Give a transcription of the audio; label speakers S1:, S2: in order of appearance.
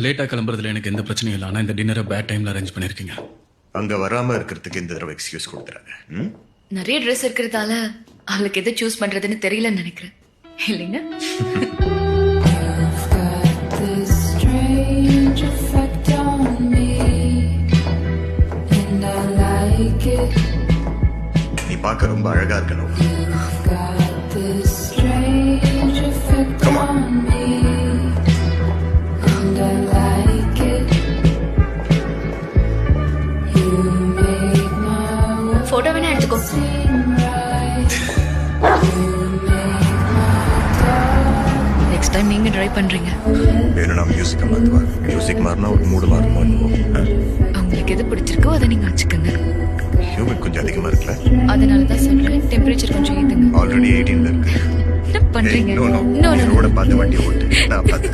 S1: லேட்டாக கிளம்புறதுல எனக்கு எந்த பிரச்சனையும் இல்லை. ஆனால் இந்த டின்னரை பேட் டைமில் அரேஞ்ச் பண்ணியிருக்கீங்க.
S2: அங்க வராம இருக்கிறதுக்கு இந்த தடவை எக்ஸ்கியூஸ் கொடுக்குறாங்க.
S3: நிறைய ட்ரெஸ் இருக்கிறதால அவளுக்கு எதை சூஸ் பண்றதுன்னு தெரியலன்னு நினைக்கிறேன் இல்லைங்க.
S4: This strange effect on me, and I like it.
S2: நீ பார்க்க ரொம்ப அழகா இருக்கணும்.
S4: Got this strange effect
S2: Come on.
S4: on me, and I like it. You make my world
S3: photo வேணா எடுத்துக்கோ.
S4: seem right. You make my dark.
S3: Next time நீங்க try பண்றீங்க.
S2: வேணும்னா மியூசிக்கை மாற்றுவா. மியூசிக் மாறினா ஒரு மூடு மாறுமோ என்னவோ.
S3: உங்களுக்கு எது பிடிச்சிருக்கோ அதை நீங்க வச்சுக்கோங்க.
S2: ஹியூமிட் கொஞ்சம் அதிகமா இருக்குல்ல.
S3: அதனால தான் சொல்றேன் டெம்பரேச்சர் கொஞ்சம் ஏத்துங்க.
S2: ஆல்ரெடி 18ல இருக்கு.
S3: என்ன பண்றீங்க?
S2: No
S3: No, no, no.
S2: ரோட பார்த்து வண்டி ஓட்டு. நான் பார்த்து